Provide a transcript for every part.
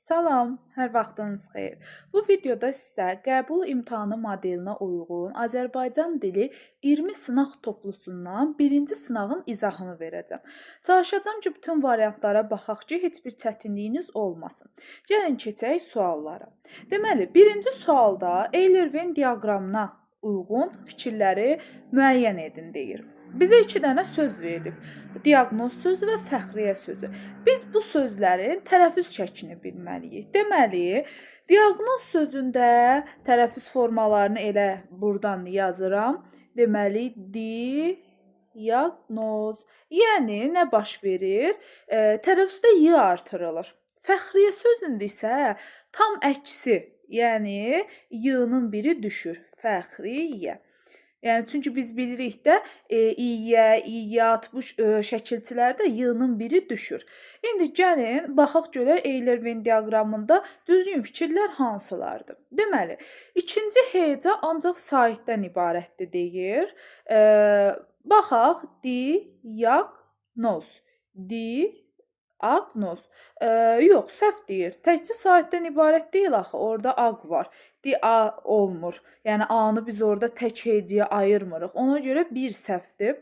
Salam, hər vaxtınız xeyir. Bu videoda sizə qəbul imtahanı modelinə uyğun Azərbaycan dili 20 sınaq toplusundan birinci sınağın izahını verəcəm. Çalışacağam ki, bütün variantlara baxaq ki, heç bir çətinliyiniz olmasın. Gəlin keçək suallara. Deməli, birinci sualda Eyler-Venn diaqramına uyğun fikirləri müəyyən edin deyir. Bizə 2 dənə söz verilib. Diaqnoz sözü və fəxriyyə sözü. Biz bu sözlərin tələffüz şəklini bilməliyik. Deməli, diaqnoz sözündə tələffüz formalarını elə burdan yazıram. Deməli, diaqnoz. Yəni nə baş verir? Tələffüzdə y artırılır. Fəxriyyə sözündə isə tam əksi, yəni y-nın biri düşür. Fəxriyyə. Yəni çünki biz bilirik də İyə, İyyat bu şəkilçilərdə y-nın biri düşür. İndi gəlin baxaq görək Eyler-Venn diaqramında düzgün fikirlər hansılardır. Deməli, ikinci heca ancaq sahitdən ibarətdir deyir. Baxaq diaqnoz. Diaqnoz. Yox, səhv deyir. Təkcə sahitdən ibarət deyil axı, orada aq var. Dia olmur. Yəni A-nı biz orada tək hecəyə ayırmırıq. Ona görə bir səhvdir.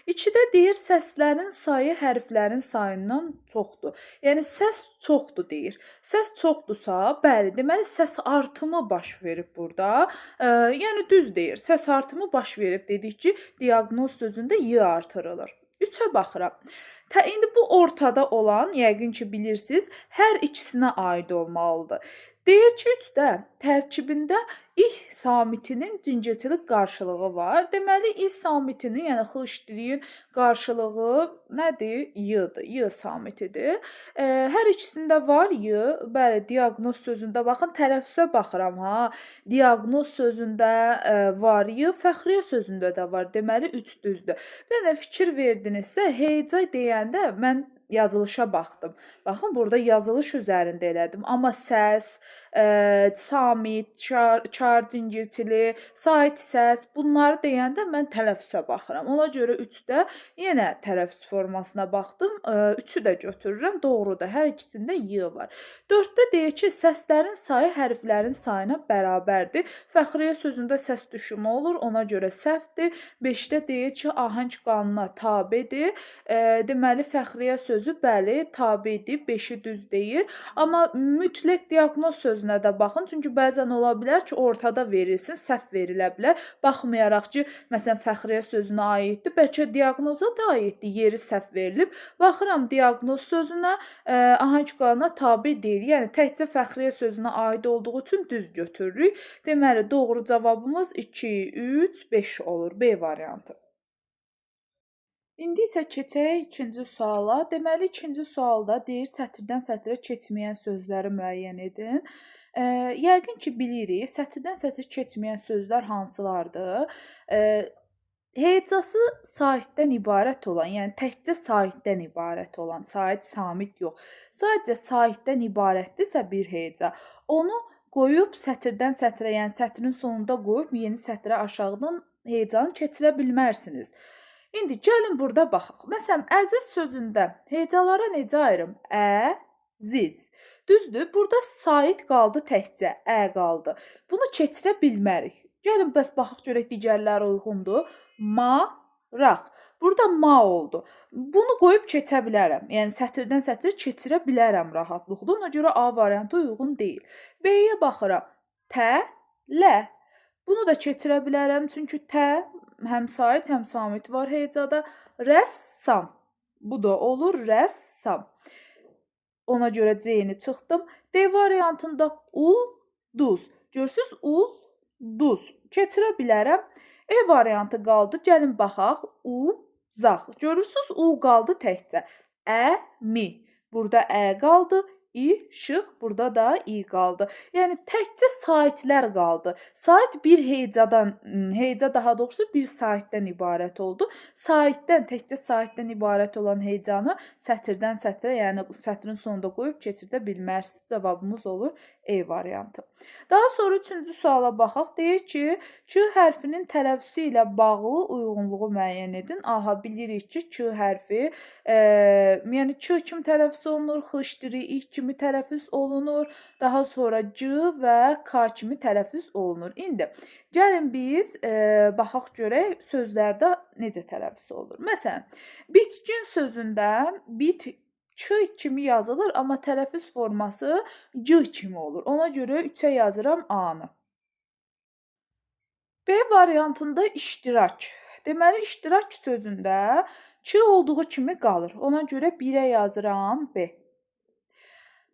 2-də deyir səslərin sayı hərflərin sayından çoxdur. Yəni səs çoxdur deyir. Səs çoxdursa, bəli, deməli səs artımı baş verib burada. Yəni düz deyir. Səs artımı baş verib dedik ki, diaqnoz sözündə y artırılır. 3-ə baxıram. İndi bu ortada olan, yəqin ki, bilirsiniz, hər ikisinə aid olmalıdır. Deyir ki, 3-də tərkibində İ samitinin cingiltili qarşılığı var. Deməli, İ samitinin, yəni x-in qarşılığı nədir? Y-dır. Y samitidir. Hər ikisində var Y. Bəli, diaqnoz sözündə baxın, tələffüzə baxıram ha. Diaqnoz sözündə var Y, fəxriyyə sözündə də var. Deməli, 3 düzdür. Bir dənə fikir verdinizsə, heca deyəndə mən yazılışa baxdım. Baxın, burada yazılış üzərində elədim. Amma səs, samit, çar cingiltili, sait səs, bunları deyəndə mən tələffüzə baxıram. Ona görə 3-də yenə tələffüz formasına baxdım. 3-ü də götürürəm. Doğrudur. Hər ikisində y var. 4-də deyir ki, səslərin sayı hərflərin sayına bərabərdir. Fəxriyyə sözündə səs düşümü olur. Ona görə səhvdir. 5-də deyir ki, ahəng qanuna tabedir. Deməli, fəxriyyə sözü bəli, tabedir. 5-i düz deyir. Amma mütləq diaqnoz sözünə də baxın. Çünki bəzən ola bilər ki, ortada verilsin, səhv verilə bilər. Baxmayaraq ki, məsələn, fəxriyyə sözünə aiddir, bəlkə diaqnoza da aiddir, yeri səhv verilib. Baxıram diaqnoz sözünə, ahəng qanuna tabe deyil. Yəni təkcə fəxriyyə sözünə aid olduğu üçün düz götürürük. Deməli, doğru cavabımız 2, 3, 5 olur. B variantı. İndi isə keçək ikinci suala. Deməli, ikinci sualda deyir, sətirdən sətrə keçməyən sözləri müəyyən edin. Yəqin ki, bilirik, sətirdən sətrə keçməyən sözlər hansılardır? Hecası sahitdən ibarət olan, yəni təkcə sahitdən ibarət olan, sahit, samit yox. Sadəcə sahitdən ibarətdirsə bir heca, onu qoyub sətirdən sətrə, yəni sətrin sonunda qoyub yeni sətrə aşağıdan hecanı keçirə bilmərsiniz. İndi gəlin burada baxaq. Məsələn, əziz sözündə hecalara necə ayırım? Əziz. Düzdür? Burada sait qaldı təkcə, qaldı. Bunu keçirə bilmərik. Gəlin bəs baxaq görək digərləri uyğundur. Maraq. Burada ma oldu. Bunu qoyub keçə bilərəm. Yəni sətirdən sətrə keçirə bilərəm rahatlıqla. Ona görə A variantı uyğun deyil. B-yə baxıram. Tələ. Bunu da keçirə bilərəm. Çünki həm sait, həm samit var hecada. Rəssam. Bu da olur rəssam. Ona görə C-ni çıxdım. D variantında ulduz. Görürsüz, ulduz. Keçirə bilərəm. E variantı qaldı. Gəlin baxaq. Uzaq. Görürsüz, U qaldı təkcə. Əmi. Burada qaldı. İşıq, burada da i qaldı. Yəni təkcə saitlər qaldı. Sait bir hecadan, heca daha doğrusu bir saitdən ibarət oldu. Saitdən, təkcə saitdən ibarət olan hecanı sətirdən sətrə, yəni sətrin sonunda qoyub keçirdə bilmərsiniz. Cavabımız olur E variantı. Daha sonra 3-cü suala baxaq. Deyir ki, Q hərfinin tələffüzü ilə bağlı uyğunluğu müəyyən edin. Aha, bilirik ki, Q hərfi, yəni Q kimi tələffüz olunur, X diri, İ kimi kimi tələffüz olunur, daha sonra c və k kimi tələffüz olunur. İndi gəlin biz baxaq görək sözlərdə necə tələffüz olunur. Məsələn, bitkin sözündə bit ç kimi yazılır, amma tələffüz forması c kimi olur. Ona görə 3-ə yazıram A-nı. B variantında iştirak. Deməli, iştirak sözündə ç olduğu kimi qalır. Ona görə 1-ə yazıram B.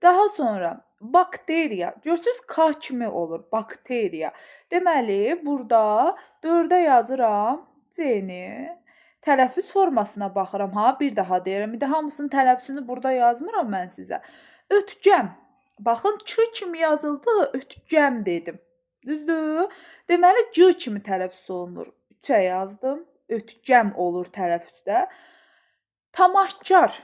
Daha sonra bakteriya. Görürsüz K kimi olur. Bakteriya. Deməli, burada 4-ə yazıram C-ni. Tələffüz formasına baxıram. Ha, bir daha deyirəm. İndi hamısının tələffüzünü burada yazmıram mən sizə. Ötkəm. Baxın, ç kimi yazıldı, ötkəm dedim. Düzdür? Deməli, c kimi tələffüz olunur. 3-ə yazdım. Ötkəm olur tələffüzdə. Tamahkar.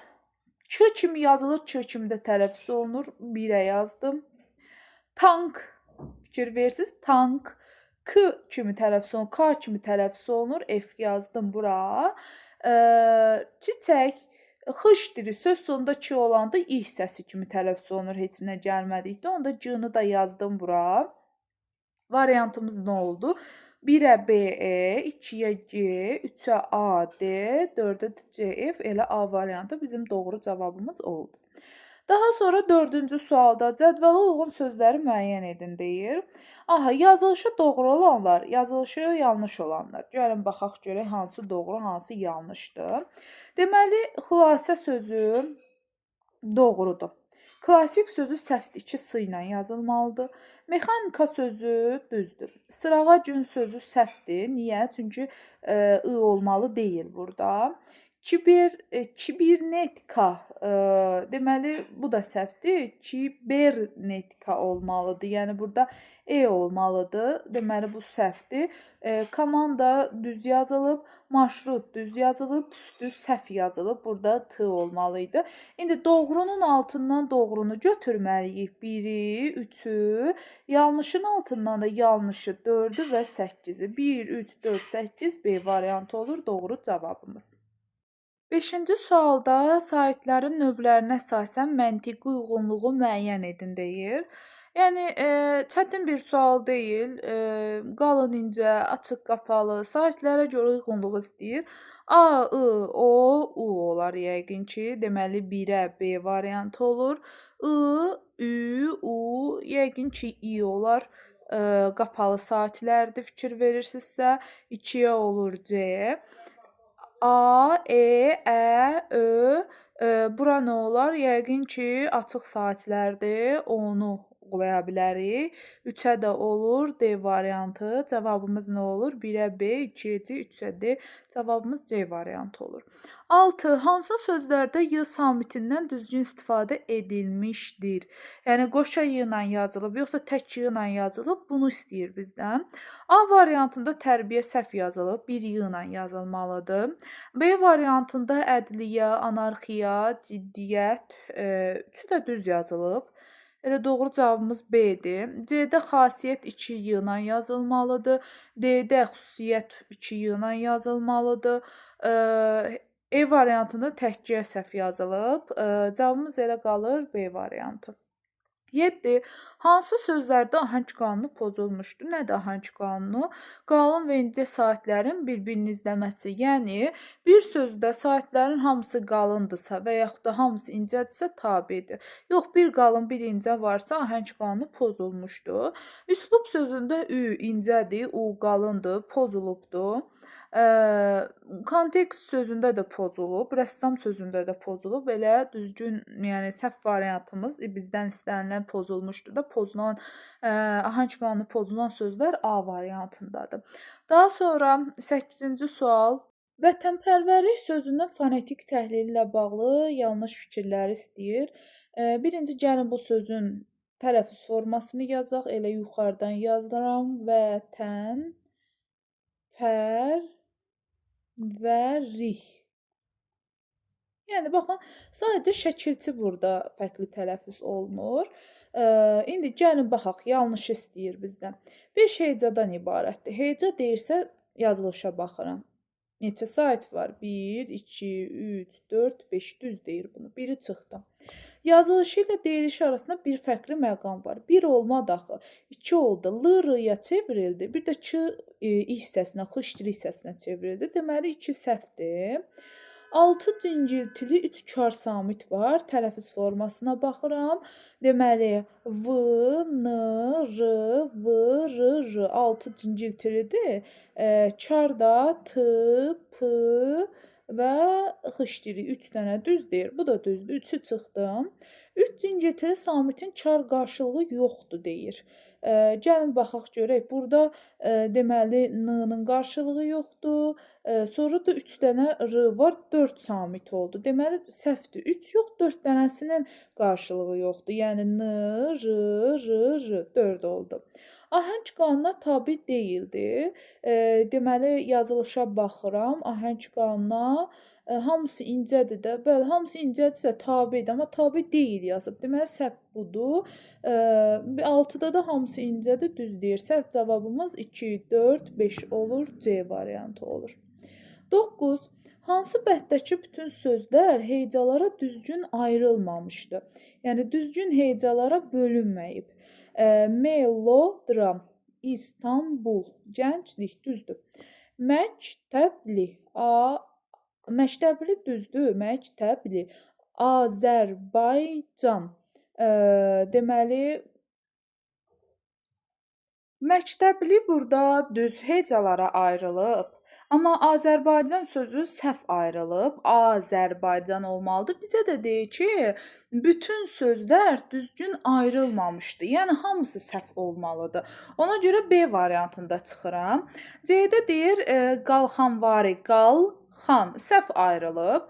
Ç kimi yazılır, ç kimi də tələffüz olunur. 1-ə yazdım. Tank. Fikir versiniz. Tank. K kimi tələffüz olunur, K kimi tələffüz olunur. F yazdım bura. Çiçək. Xış dili söz sonunda ç olanda i hissəsi kimi tələffüz olunur. Heç nə gəlmədikdə. Onda c-ni də yazdım bura. Variantımız nə oldu? 1-ə B-E, 2-yə G, 3-ə A-D, 4-ə C-F, elə A variantı bizim doğru cavabımız oldu. Daha sonra 4-cü sualda cədvələ uyğun sözləri müəyyən edin deyir. Aha, yazılışı doğru olanlar, yazılışı yanlış olanlar. Gəlin baxaq görək hansı doğru, hansı yanlışdır. Deməli, xülasə sözü doğrudur. Klassik sözü səhvdir, 2 s ilə yazılmalıdır. Mexanika sözü düzdür. Sırağa gün sözü səhvdir. Niyə? Çünki I olmalı deyil burada. Kibernetika, deməli bu da səhvdir. Kibernetika olmalıdır. Yəni burada E olmalıdır. Deməli bu səhvdir. Komanda düz yazılıb, marşrut düz yazılıb, tüstü səhv yazılıb. Burada T olmalıydı. İndi doğrunun altından doğrunu götürməliyik. 1-i, 3-ü, yanlışın altından da yanlışı 4-ü və 8-i. 1, 3, 4, 8 B variantı olur doğru cavabımız. 5-ci sualda sahitlərin növlərinə əsasən məntiqi uyğunluğu müəyyən edin deyir. Yəni çətin bir sual deyil. Qalın, incə, açıq, qapalı sahitlərə görə uyğunluq istəyir. A, I, O, U olar yəqin ki. Deməli 1-ə B variantı olur. I, Ü, U yəqin ki İ olar. Qapalı sahitlərdir fikir verirsinizsə. 2-yə olur C. A, E, Ə, Ö, bura nə olar? Yəqin ki, açıq saatlərdir. Onu qoya bilərik. 3-ə də olur D variantı. Cavabımız nə olur? 1-ə B, 2-yə C, 3-ə D. Cavabımız C variantı olur. 6. Hansı sözlərdə Y samitindən düzgün istifadə edilmişdir? Yəni qoşa Y ilə yazılıb, yoxsa tək Y ilə yazılıb? Bunu istəyir bizdən. A variantında tərbiyə səhv yazılıb, bir Y ilə yazılmalıdır. B variantında ədliyyə, anarxiya, ciddiyyət, üçü də düz yazılıb. Elə doğru cavabımız B-dir. C-də xasiyyət 2 Y ilə yazılmalıdır. D-də xüsusiyyət 2 Y ilə yazılmalıdır. E variantında təhciyyə səhv yazılıb. Cavabımız elə qalır B variantı. 7. Hansı sözlərdə ahəng qanunu pozulmuşdur? Nədir ahəng qanunu? Qalın və incə saitlərin bir-birini izləməsi. Yəni, bir sözdə saitlərin hamısı qalındırsa və yaxud da hamısı incədirsə tabedir. Yox, bir qalın, bir incə varsa ahəng qanunu pozulmuşdur. Üslub sözündə Ü incədir, U qalındır, pozulubdur. Kontekst sözündə də pozulub, rəssam sözündə də pozulub. Elə düzgün, yəni səhv variantımız bizdən istənilən pozulmuşdur da, pozulan ahəng qanunu pozulan sözlər A variantındadır. Daha sonra 8-ci sual. Vətənpərvərlik sözünün fonetik təhlili ilə bağlı yanlış fikirləri istəyir. Birinci gəlin bu sözün tələffüz formasını yazaq. Elə yuxarıdan yazıram. Vətən pərvərlik. Yəni baxın, sadəcə şəkilçi burada fərqli tələffüz olunur. İndi gəlin baxaq, yanlış istəyir bizdən. 5 hecadan ibarətdir. Heca deyirsə yazılışa baxıram. Neçə sait var? 1, 2, 3, 4, 5 düz deyir bunu. Biri çıxdı. Yazılışı ilə deyilişi arasında bir fərqli məqam var. Bir olmadı axı. 2 oldu. L, R-ya çevrildi. Bir də Ç hissəsinə, X hissəsinə çevrildi. Deməli 2 səhvdir. 6 cingiltili 3 kar samit var. Tələffüz formasına baxıram. Deməli V, N, R, V, R, R 6 cingiltilidir. Kar da T, P və X dili 3 dənə düz deyir. Bu da düzdür. 3-ü çıxdım. 3 cingiltili samitin kar qarşılığı yoxdur deyir. Gəlin baxaq görək. Burada deməli N-nın qarşılığı yoxdur. Sonra da 3 dənə R var. 4 samit oldu. Deməli səhvdir. 3 yox, 4 dənəsinin qarşılığı yoxdur. Yəni N, R, R, R 4 oldu. Ahəng qanuna tabe deyildi. Deməli yazılışa baxıram. Ahəng qanuna hamısı incədir də. Bəli, hamısı incədirsə tabedir, amma tabe deyil yazıb. Deməli səhv budur. 6-da da hamısı incədir, düz deyir. Səhv cavabımız 2, 4, 5 olur. C variantı olur. 9. Hansı bəhdəki bütün sözlər hecalara düzgün ayrılmamışdı? Yəni düzgün hecalara bölünməyib. Melodram, İstanbul, gənclik düzdür. Məktəbli, məktəbli düzdür, məktəbli. Azərbaycan. Deməli məktəbli burada düz hecalara ayrılıb. Amma Azərbaycan sözü səhv ayrılıb. Azərbaycan olmalıdır. Bizə də deyir ki, bütün sözlər düzgün ayrılmamışdı. Yəni hamısı səhv olmalıdır. Ona görə B variantında çıxıram. C-də deyir qalxanvari, qalxan səhv ayrılıb.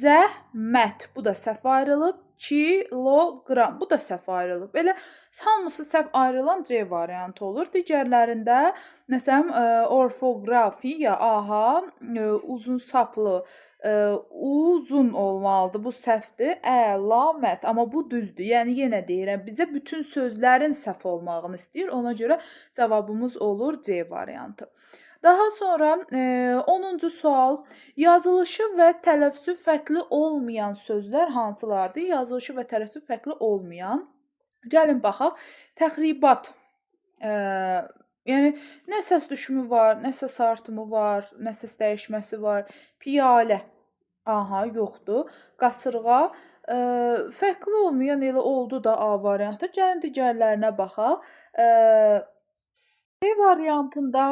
Zəhmət bu da səhv ayrılıb. Kiloqram bu da səhv ayrılıb. Belə hamısı səhv ayrılan C variantı olur. Digərlərində məsələn orfoqrafiya, aha, uzun saplı, uzun olmalıdır. Bu səhvdir. Əlamət, amma bu düzdür. Yəni yenə deyirəm, bizə bütün sözlərin səhv olmağını istəyir. Ona görə cavabımız olur C variantı. Daha sonra 10-cu sual. Yazılışı və tələffüzü fərqli olmayan sözlər hansılardır? Yazılışı və tələffüzü fərqli olmayan. Gəlin baxaq. Təxribat. Yəni nə səs düşümü var, nə səs artımı var, nə səs dəyişməsi var. Piyalə. Aha, yoxdur. Qasırğa. Fərqli olmayan elə oldu da A variantı. Gəlin digərlərinə baxaq. B variantında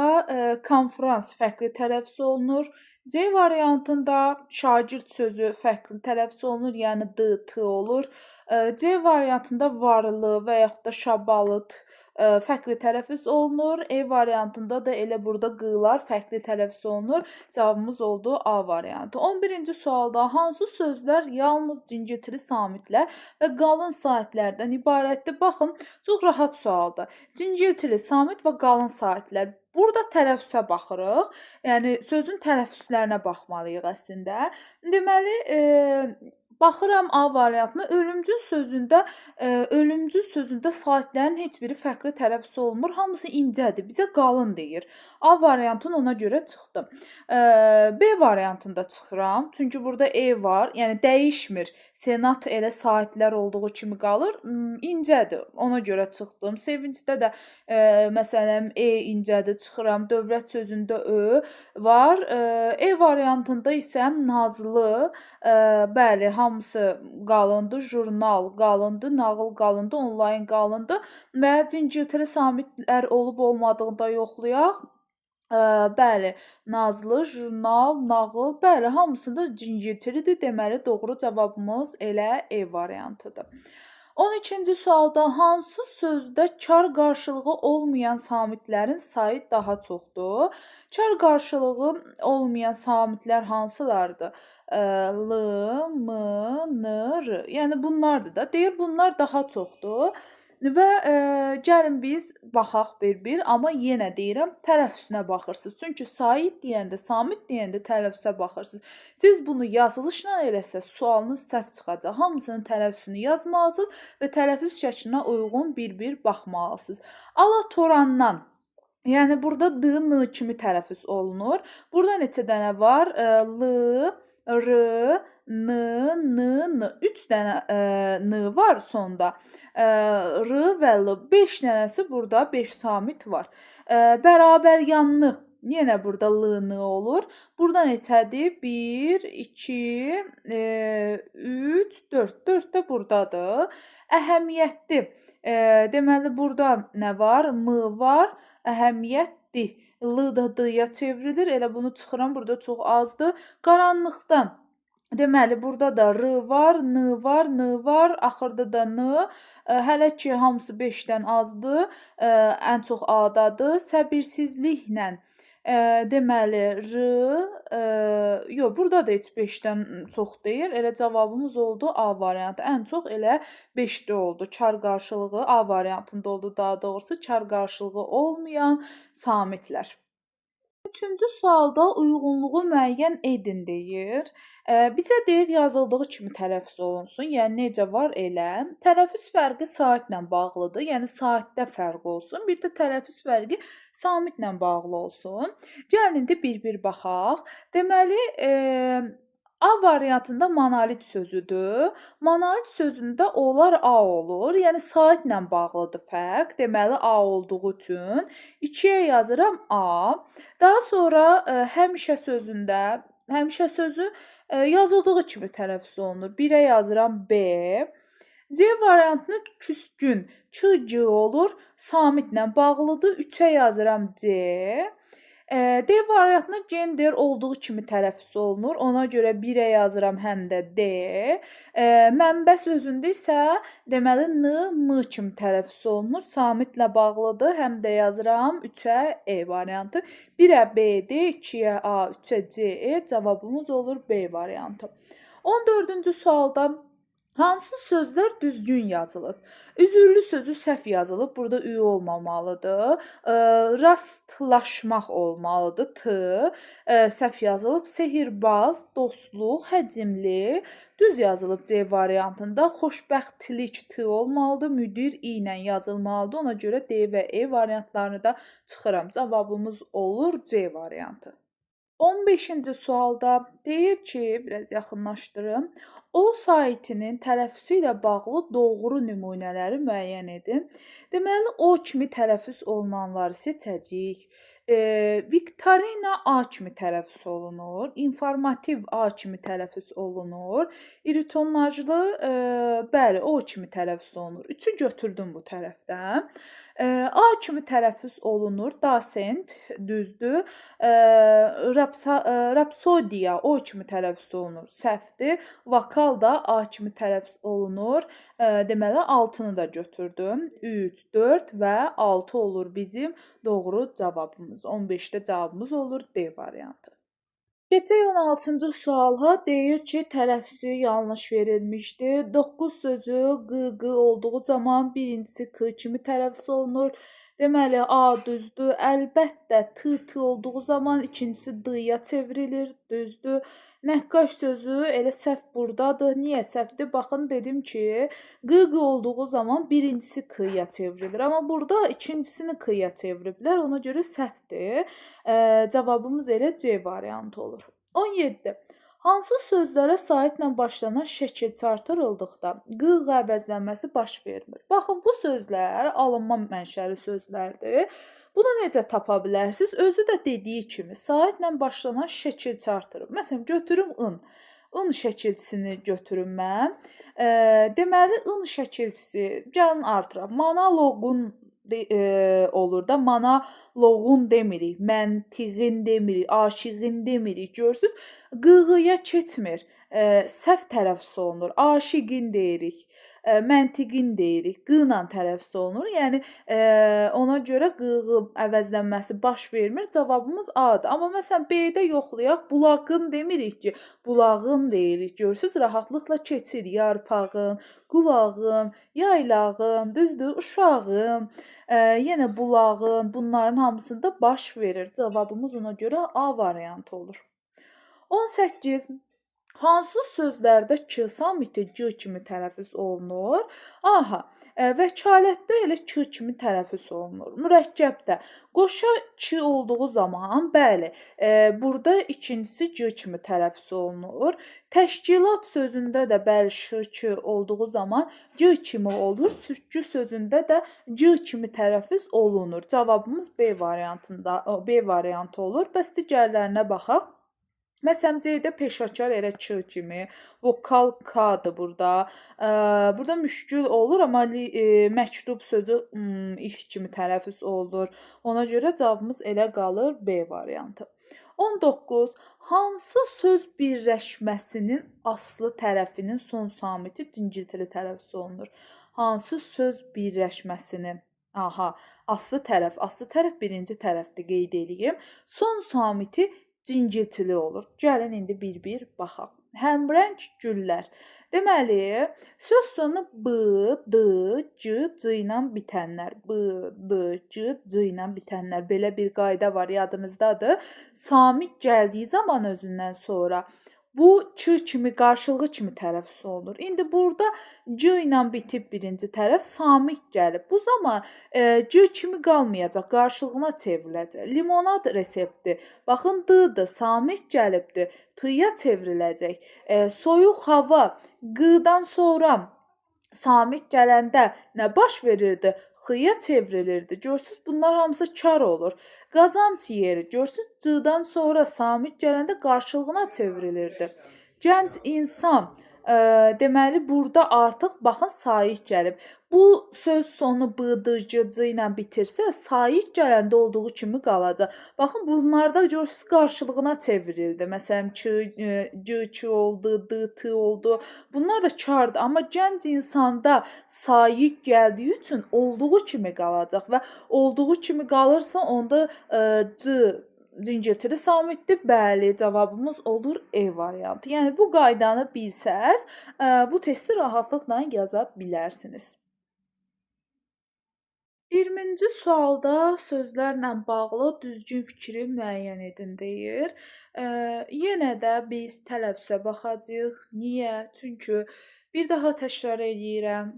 konfrans fərqli tələffüz olunur. C variantında şagird sözü fərqli tələffüz olunur, yəni D, T olur. C variantında varlı və yaxud da şabalıt fərqli tələffüz olunur. E variantında da elə burada qılar fərqli tələffüz olunur. Cavabımız oldu A variantı. 11-ci sualda hansı sözlər yalnız cingiltili samitlər və qalın saitlərdən ibarətdir? Baxın, çox rahat sualdır. Cingiltili samit və qalın saitlər. Burada tələffüzə baxırıq. Yəni sözün tələffüzlərinə baxmalıyıq əslində. Deməli, baxıram A variantına. Ölümcül sözündə saitlərin heç biri fərqli tələffüz olunmur. Hamısı incədir. Bizə qalın deyir. A variantını ona görə çıxdım. B variantında çıxıram. Çünki burada E var. Yəni dəyişmir. Senat elə saitlər olduğu kimi qalır. İncədir. Ona görə çıxdım. Sevincdə də məsələn E incədir, çıxıram. Dövlət sözündə Ö var. E variantında isə nazlı, bəli, hamısı qalındır. Jurnal qalındır, nağıl qalındır, onlayn qalındır və cingiltili samitlər olub-olmadığını da yoxlayaq. Bəli, nazlı, jurnal, nağıl, bəli, hamısında cingiltilidir. Deməli, doğru cavabımız elə E variantıdır. 12-ci sualda hansı sözdə kar qarşılığı olmayan samitlərin sayı daha çoxdur? Kar qarşılığı olmayan samitlər hansılardır? L, M, N, R. Yəni bunlardır da. Deyir, bunlar daha çoxdur. Və gəlin biz baxaq bir-bir, amma yenə deyirəm, tələffüzünə baxırsınız. Çünki sait deyəndə, samit deyəndə tələffüzə baxırsınız. Siz bunu yazılışla eləsəz, sualınız səhv çıxacaq. Hamısının tələffüzünü yazmalısınız və tələffüz şəklinə uyğun bir-bir baxmalısınız. Alatorandan. Yəni burada D, N kimi tələffüz olunur. Burada neçə dənə var? L, R, N, N. 3 dənə N var sonda. R və L 5 dənəsi burada 5 samit var. Bərabər yanlı yenə burada L, N olur. Burada neçədir? 1, 2, 3, 4. 4 də burdadır. Əhəmiyyətli. Deməli burada nə var? M var. Əhəmiyyətli. L da D-ya çevrilir. Elə bunu çıxıram. Burada çox azdır. Qaranlıqda. Deməli burada da R var, N var, N var. Axırda da N. Hələ ki hamısı 5-dən azdır. Ən çox A-dadır. Səbirsizliklə. Deməli yox, burada da heç 5-dən çox deyil. Elə cavabımız oldu A variantı. Ən çox elə 5-də oldu. Çar qarşılığı A variantında oldu daha doğrusu. Çar qarşılığı olmayan samitlər. Üçüncü sualda uyğunluğu müəyyən edin deyir. Bizə deyir yazıldığı kimi tələffüz olunsun. Yəni necə var elə. Tələffüz fərqi saitlə bağlıdır. Yəni saitdə fərq olsun. Bir də tələffüz fərqi samitlə bağlı olsun. Gəlin indi bir-bir baxaq. Deməli, A variantında monolit sözüdür. Monolit sözündə onlar A olur. Yəni saitlə bağlıdır fərq. Deməli A olduğu üçün 2-yə yazıram A. Daha sonra həmişə sözündə, həmişə sözü yazıldığı kimi tələffüz olunur. 1-ə yazıram B. C variantını küskün, Ç olur, samitlə bağlıdır. 3-ə yazıram C. D variantını gender olduğu kimi tələffüz olunur. Ona görə 1-ə yazıram həm də D. Mənbə sözündə isə deməli N, M kimi tələffüz olunur. Samitlə bağlıdır. Həm də yazıram 3-ə E variantı. 1-ə B, D, 2-yə A, 3-ə C, E. Cavabımız olur B variantı. 14-cü sualda hansı sözlər düzgün yazılıb? Üzürlü sözü səhv yazılıb. Burada ü olmamalıdır. Rastlaşmaq olmalıdır. T səhv yazılıb. Sehirbaz, dostluq, həcmli düz yazılıb C variantında. Xoşbəxtlik T olmalıdır. Müdir i ilə yazılmalıdır. Ona görə D və E variantlarını da çıxıram. Cavabımız olur C variantı. 15-ci sualda deyir ki, biraz yaxınlaşdırım. O saytinin tələffüzü ilə bağlı doğru nümunələri müəyyən edin. Deməli, o kimi tələffüz olunanları seçəcəyik. Viktorina A kimi tələffüz olunur. İnformativ A kimi tələffüz olunur. İritonajlı, bəli, o kimi tələffüz olunur. 3-ü götürdüm bu tərəfdən. A kimi tələffüz olunur. Docent, düzdür. Rapsodiya o kimi tələffüz olunur. Səhvdir. Vokal da A kimi tələffüz olunur. Deməli 6-nı da götürdüm. 3, 4 və 6 olur bizim doğru cavabımız. 15-də cavabımız olur D variantı. Keçək 16-cı suala. Deyir ki, tələffüzü yanlış verilmişdir. 9 sözü q olduğu zaman birincisi k kimi tələffüz olunur. Deməli, A düzdür. Əlbəttə, t olduğu zaman ikincisi d-ya çevrilir. Düzdür. Nəqqaş sözü elə səhv burdadır. Niyə səhvdir? Baxın, dedim ki, q olduğu zaman birincisi k-ya çevrilir. Amma burada ikincisini k-ya çeviriblər. Ona görə səhvdir. Cavabımız elə C variantı olur. 17. Hansı sözlərə saitlə başlanan şəkil çatdırıldıqda q əvəzlənməsi baş vermir? Baxın, bu sözlər alınma mənşəli sözlərdir. Bunu necə tapa bilərsiniz? Özü də dediyi kimi saitlə başlanan şəkil çatdırıb. Məsələn, götürüm ın. In şəkilçisini götürüm mən. Deməli, ın şəkilçisi, gəlin artıraq. Monoloqun olur da, monoloqun demirik, məntiqin demirik, aşiqin demirik. Görürsüz, q-ya keçmir. Səhv tələffüz olunur. Aşiqin deyirik. Məntiqin deyirik. Q-la tələffüz olunur. Yəni ona görə q əvəzlənməsi baş vermir. Cavabımız A-dır. Amma məsələn B-də yoxlayaq. Bulaqın demirik ki, bulağın deyirik. Görürsüz, rahatlıqla keçir. Yarpağın, qulağın, yaylağın, düzdür, uşağın, yenə bulağın, bunların hamısında baş verir. Cavabımız ona görə A variantı olur. 18. Hansı sözlərdə k samiti c kimi tələffüz olunur? Aha, Vəkalətdə elə k kimi tələffüz olunur. Mürəkkəbdə qoşa k olduğu zaman, bəli, burda ikincisi c kimi tələffüz olunur. Təşkilat sözündə də bəli ş k olduğu zaman c kimi olur. Sürtgü sözündə də c kimi tələffüz olunur. Cavabımız B variantında, B variantı olur. Bəs digərlərinə baxaq. Məsələn, C-də peşəkar elə k kimi, vokal k-dır burada. Burada müşkül olur, amma məktub sözü ih kimi tələffüz olunur. Ona görə cavabımız elə qalır B variantı. 19. Hansı söz birləşməsinin aslı tərəfinin son samiti cingiltili tələffüz olunur? Hansı söz birləşməsinin? Aha, aslı tərəf birinci tərəfdir, qeyd eləyim. Son samiti cingiltili olur. Gəlin indi bir-bir baxaq. Həmrəng güllər. Deməli, söz sonu b, d, c, c ilə bitənlər. B, d, c, c ilə bitənlər. Belə bir qayda var, yadınızdadır. Samit gəldiyi zaman özündən sonra bu k kimi, qarşılığı kimi tələffüz olunur. İndi burada c ilə bitib birinci tərəf, samit gəlib. Bu zaman c kimi qalmayacaq, qarşılığına çevriləcək. Limonad resepti. Baxın, d-dır, samit gəlibdir, t-ya çevriləcək. Soyuq hava, q-dan sonra samit gələndə nə baş verirdi? X-ya çevrilirdi. Görürsüz, bunlar hamısı kar olur. Qazanc yeri, görürsüz, c-dan sonra samit gələndə qarşılığına çevrilirdi. Gənc insan, deməli, burada artıq baxın sait gəlib. Bu söz sonu b, d, c, c ilə bitirsə, sait gələndə olduğu kimi qalacaq. Baxın, bunlarda görürsüz qarşılığına çevrildi. Məsələn, c, ç oldu, d, t oldu. Bunlar da kardır, amma gənc insanda sait gəldiyi üçün olduğu kimi qalacaq və olduğu kimi qalırsa, onda c cingiltili samitdir. Bəli, cavabımız olur E variantı. Yəni bu qaydanı bilsəz, bu testi rahatlıqla yaza bilərsiniz. 20-ci sualda sözlərlə bağlı düzgün fikri müəyyən edin deyir. Yenə də biz tələffüzə baxacağıq. Niyə? Çünki bir daha təkrar eləyirəm.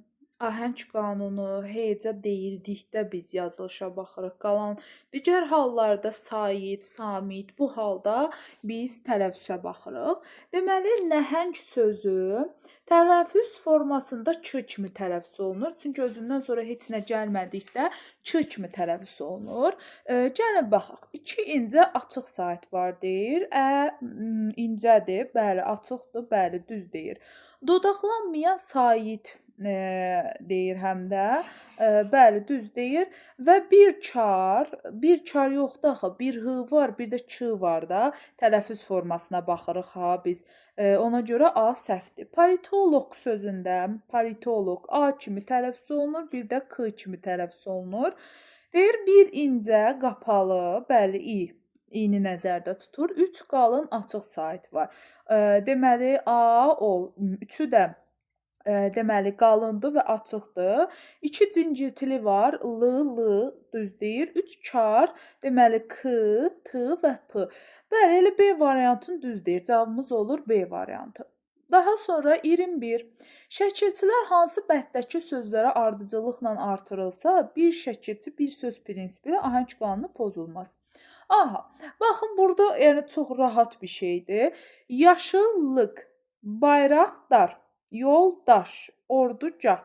Ahəng qanunu heca deyirdikdə biz yazılışa baxırıq. Qalan digər hallarda sait, samit, bu halda biz tələffüzə baxırıq. Deməli, nəhəng sözü tələffüz formasında k kimi tələffüz olunur. Çünki özündən sonra heç nə gəlmədikdə k kimi tələffüz olunur. Gəlin baxaq. 2 incə açıq sait var deyir. İncədir, bəli, açıqdır, bəli, düz deyir. Dodaqlanmayan sait deyir həm də. Bəli, düz deyir və bir kar yoxdur axı. Bir h var, bir də k var da. Tələffüz formasına baxırıq ha biz. Ona görə A səhvdir. Politoloq sözündə politoloq A kimi tələffüz olunur, bir də k kimi tələffüz olunur. Deyir bir incə qapalı, bəli, i-ni nəzərdə tutur. 3 qalın açıq sait var. Deməli A, o, üçü də deməli qalındır və açıqdır. 2 cingiltili var. L, düz deyir. 3 kar, deməli k, t və p. Bəli, elə B variantını düz deyir. Cavabımız olur B variantı. Daha sonra 21. Şəkilçilər hansı bənddəki sözlərə ardıcıllıqla artırılsa, bir şəkilçi bir söz prinsipi ilə ahəng qanunu pozulmaz. Aha, baxın burada yəni çox rahat bir şeydir. Yaşıllıq, bayraqdar, yoldaş, ordugah.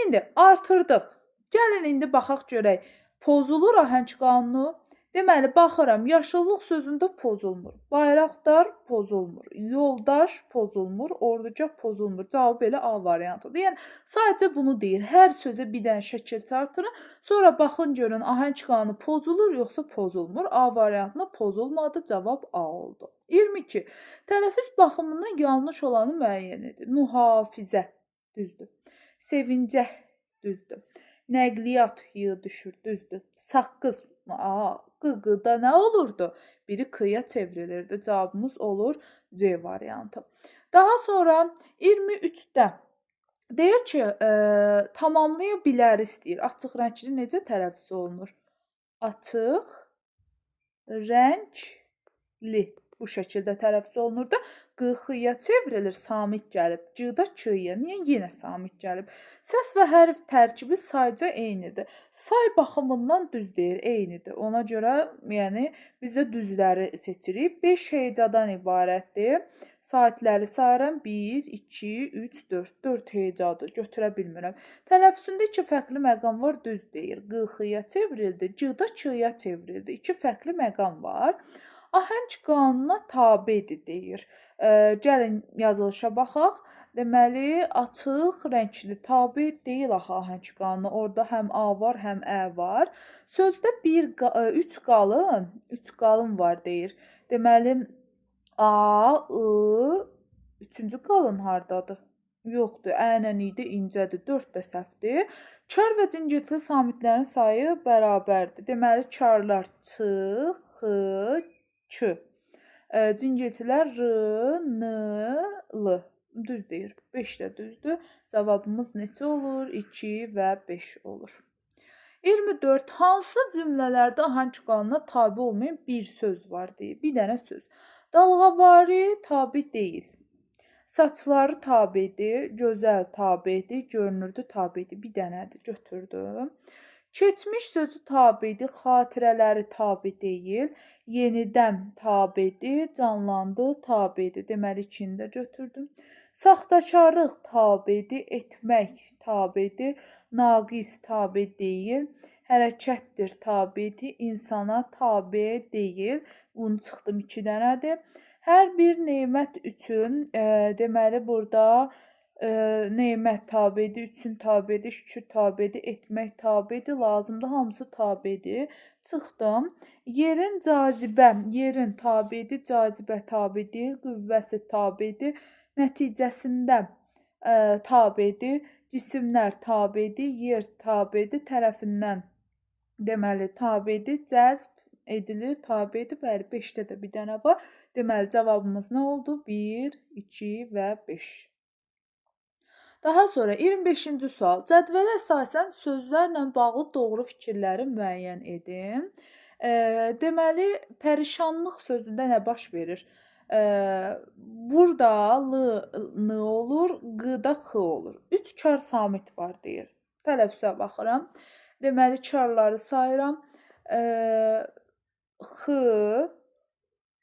İndi artırdıq. Gəlin indi baxaq görək. Pozulur ahəng qanunu? Deməli, baxıram, yaşıllıq sözündə pozulmur. Bayraqdar pozulmur. Yoldaş pozulmur. Ordugah pozulmur. Cavab elə A variantıdır. Yəni, sadəcə bunu deyir. Hər sözə bir dənə şəkilçi artırın. Sonra baxın, görün, ahəng qanunu pozulur, yoxsa pozulmur. A variantına pozulmadı. Cavab A oldu. 22. Tələffüz baxımından yanlış olanı müəyyən edin. Mühafizə, düzdür. Sevincək, düzdür. Nəqliyyat, y düşür, düzdür. Saqqız, qı-qıda nə olurdu? Biri k-ya çevrilirdi. Cavabımız olur C variantı. Daha sonra 23-də deyir ki, tamamlaya biləriz deyir. Açıq rəngli necə tələffüz olunur? Açıq rəngli. Bu şəkildə tələffüz olunur da. Q-xıya çevrilir, samit gəlib. C-da Ç-ya. Niyə yenə samit gəlib? Səs və hərf tərkibi sayca eynidir. Say baxımından düz deyir, eynidir. Ona görə, yəni biz də düzləri seçirik. 5 hecadan ibarətdir. Saatləri sayıram. 1, 2, 3, 4. 4 hecadır. Götürə bilmirəm. Tələffüzündə 2 fərqli məqam var, düz deyir. Q-xıya çevrildi, C-da Ç-ya çevrildi. 2 fərqli məqam var. Ahəng qanununa tabedir deyir. Gəlin yazılışa baxaq. Deməli, açıq rəngli tabe deyil axı ahəng qanunu. Orada həm A var, həm Ə var. Sözdə 3 qalın, 3 qalın var deyir. Deməli, A, I, üçüncü qalın hardadır? Yoxdur, ə-lə idi, incədir. 4 də səhvdir. Kar və cingiltili samitlərin sayı bərabərdir. Deməli, karlar Ç, X, Ç. Cingiltilər R, N, L. Düz deyir. 5 də düzdür. Cavabımız neçə olur? 2 və 5 olur. 24. Hansı cümlələrdə ahəng qanununa tabe olmayan bir söz var deyir. Bir dənə söz. Dalğavari tabe deyil. Saçları tabedir, gözəl tabedir, görünürdü tabedir. Bir dənədir, götürdüm. Keçmiş sözü tabedir, xatirələri tabe deyil. Yenidən tabedir, canlandı tabedir. Deməli, ikini də götürdüm. Saxtakarlıq tabedir, etmək tabedir, naqis tabe deyil. Hərəkətdir tabedir, insana tabe deyil. Bunu çıxdım 2 dənədir. Hər bir nemət üçün, deməli, burada nemət tabedir, üçün tabedir, şükür tabedir, etmək tabedir, lazımdır, hamısı tabedir. Çıxdım. Yerin cazibə, yerin tabedir, cazibə tabedir, qüvvəsi tabedir, nəticəsində tabedir, cisimlər tabedir, yer tabedir, tərəfindən deməli tabedir, cəzb edilir, tabedir. Bəli, 5-də də bir dənə var. Deməli, cavabımız nə oldu? 1, 2 və 5. Daha sonra 25-ci sual. Cədvələ əsasən sözlərlə bağlı doğru fikirləri müəyyən edin. Deməli, pərişanlıq sözündə nə baş verir? Burada l, n olur, q-da x olur. 3 kar samit var deyir. Tələffüzə baxıram. Deməli, karları sayıram. X,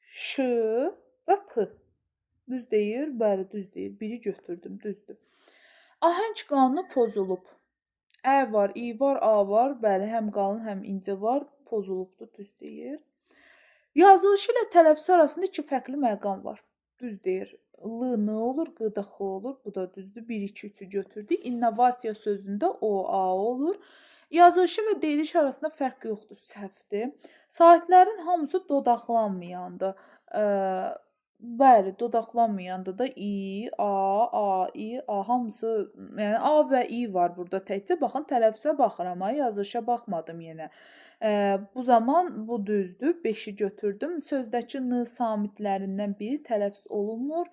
Ş və P. Düz deyir? Bəli, düz deyir. Biri götürdüm, düzdür. Ahəng qanunu pozulub. Ə var, i var, a var. Bəli, həm qalın, həm incə var. Pozulubdur, düz deyir. Yazılışı ilə tələffüz arasında 2 fərqli məqam var. Düz deyir. L, n olur, q-da x olur. Bu da düzdür. 1, 2, 3-ü götürdük. İnnovasiya sözündə o, a olur. Yazılışı və deyiliş arasında fərq yoxdur, səhvdir. Saitlərin hamısı dodaqlanmayandır. Bəli, dodaqlanmayanda da i, a, i, a hamısı, yəni a və i var burada təkcə. Baxın, tələffüzə baxıram, yazılışa baxmadım yenə. Bu zaman bu düzdür. 5-i götürdüm. Sözdəki n samitlərindən biri tələffüz olunmur.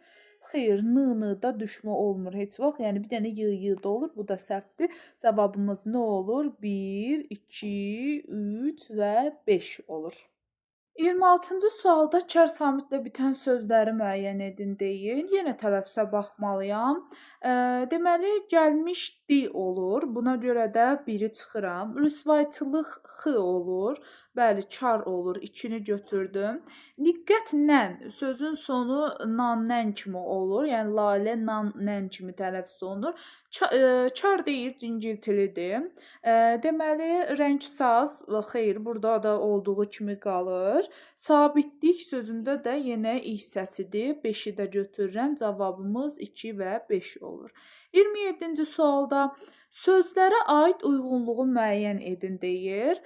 Xeyr, n-da düşmə olmur heç vaxt. Yəni bir dənə y-da olur. Bu da səhvdir. Cavabımız nə olur? 1, 2, 3 və 5 olur. 26-cı sualda kar samitlə bitən sözləri müəyyən edin deyir. Yenə tələffüzə baxmalıyam. Deməli, gəlmişdi olur. Buna görə də 1-i çıxıram. Rüsvayçılıq x olur. Bəli, kar olur. 2-ni götürdüm. Diqqətlə sözün sonu nan-nən kimi olur. Yəni lalə nan-nən kimi tələffüz olunur. Kar deyir, cingiltilidir. Deməli, rəngsaz, xeyr, burada da olduğu kimi qalır. Sabitlik sözündə də yenə i hissəsidir. 5-i də götürürəm. Cavabımız 2 və 5 olur. 27-ci sualda sözlərə aid uyğunluğu müəyyən edin deyir.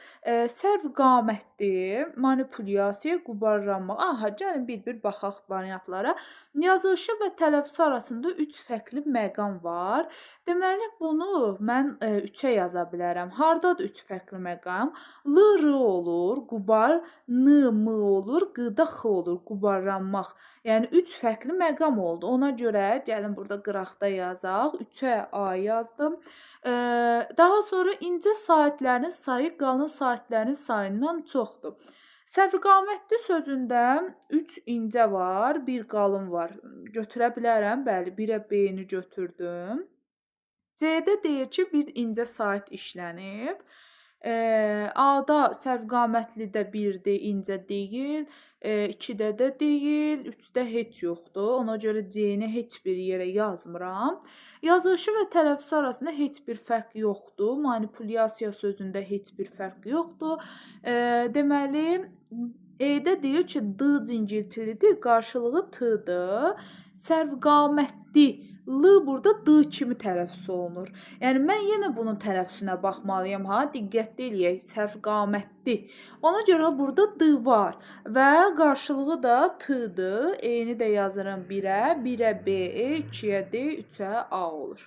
Sərv qamətdir, manipulyasiya, qubarlanmaq. Aha, gəlin bir-bir baxaq variantlara. Yazılışı və tələffüz arasında 3 fərqli məqam var. Deməli, bunu mən 3-ə yaza bilərəm. Hardadır 3 fərqli məqam? L, r olur, qubar, n, m olur, q-da x olur, qubarlanmaq. Yəni 3 fərqli məqam oldu. Ona görə gəlin burada qıraqda yazaq. 3-ə A yazdım. Daha sonra incə saitlərin sayı qalın saitlərin sayından çoxdur. Səfqamətli sözündə 3 incə var, bir qalın var. Götürə bilərəm, bəli, 1-ə B-ni götürdüm. C-də deyir ki, bir incə sait işlənib. A-da səfqamətlidə 1-dir, incə deyil. 2-də də deyil, 3-də heç yoxdur. Ona görə C-ni heç bir yerə yazmıram. Yazılışı və tələffüzü arasında heç bir fərq yoxdur. Manipulyasiya sözündə heç bir fərq yoxdur. Deməli, E-də deyir ki, D cingiltilidir, qarşılığı T-dır. Səfqamətli L burada D kimi tələffüz olunur. Yəni mən yenə bunun tələffüzünə baxmalıyam ha, diqqətli eləyək. Səfqamətli. Ona görə burada D var və qarşılığı da T-dır. E-ni də yazıram 1-ə, 1-ə B, 2-yə D, 3-ə A olur.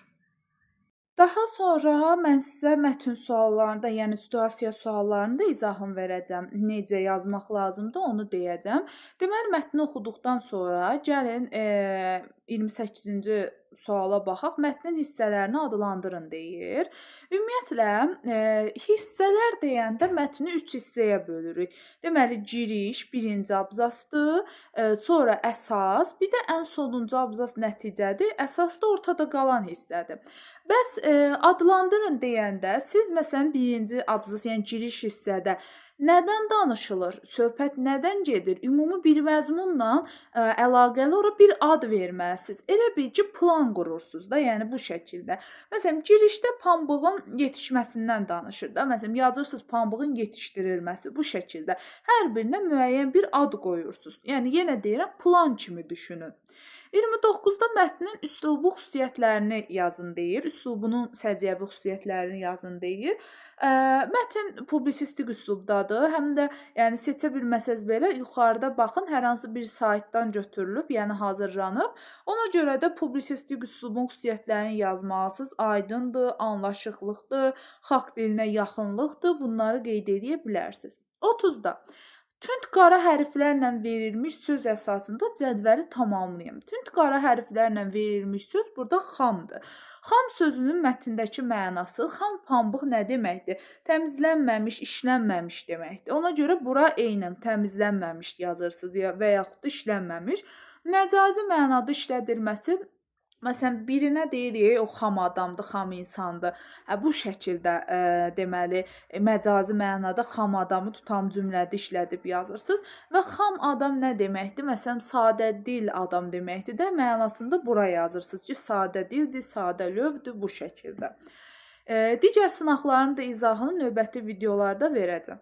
Daha sonra mən sizə mətn suallarında, yəni situasiya suallarında izahını verəcəm. Necə yazmaq lazımdır, onu deyəcəm. Deməli, mətni oxuduqdan sonra gəlin 28-ci suala baxaq. Mətnin hissələrini adlandırın deyir. Ümumiyyətlə, hissələr deyəndə mətni 3 hissəyə bölürük. Deməli, giriş birinci abzasdır, sonra əsas, bir də ən sonuncu abzas nəticədir. Əsas da ortada qalan hissədir. Bəs adlandırın deyəndə siz məsələn birinci abzas, yəni giriş hissədə nədən danışılır? Söhbət nədən gedir? Ümumi bir məzmunla əlaqəli ora bir ad verməlisiniz. Elə bil ki, plan qurursunuz da, yəni bu şəkildə. Məsələn, girişdə pambığın yetişməsindən danışır da. Məsələn, yazırsınız pambığın yetişdirilməsi bu şəkildə. Hər birinə müəyyən bir ad qoyursunuz. Yəni yenə deyirəm, plan kimi düşünün. 29-da mətnin üslubu xüsusiyyətlərini yazın deyir. Üslubunun səciyyəvi xüsusiyyətlərini yazın deyir. Mətn publisistik üslubdadır. Həm də yəni seçə bilməsəz belə yuxarıda baxın, hər hansı bir saytdan götürülüb, yəni hazırlanıb. Ona görə də publisistik üslubun xüsusiyyətlərini yazmalısınız. Aydındır, anlaşıqlıqdır, xalq dilinə yaxınlıqdır. Bunları qeyd edə bilərsiniz. 30-da tünd qara hərflərlə verilmiş söz əsasında cədvəli tamamlayın. Tünd qara hərflərlə verilmiş söz burada xamdır. Xam sözünün mətndəki mənası, xam pambıq nə deməkdir? Təmizlənməmiş, işlənməmiş deməkdir. Ona görə bura eynən təmizlənməmiş yazırsınız və yaxud da işlənməmiş. Məcazi mənada işlədilməsi, məsələn, birinə deyirik, o xam adamdır, xam insandır. Bu şəkildə deməli, məcazi mənada xam adamı tutan cümlədə işlədib yazırsınız və xam adam nə deməkdir? Məsələn, sadə dil adam deməkdir də, mənasında bura yazırsınız ki, sadə dildir, sadə lövdür bu şəkildə. Digər sınaqların da izahını növbəti videolarda verəcəm.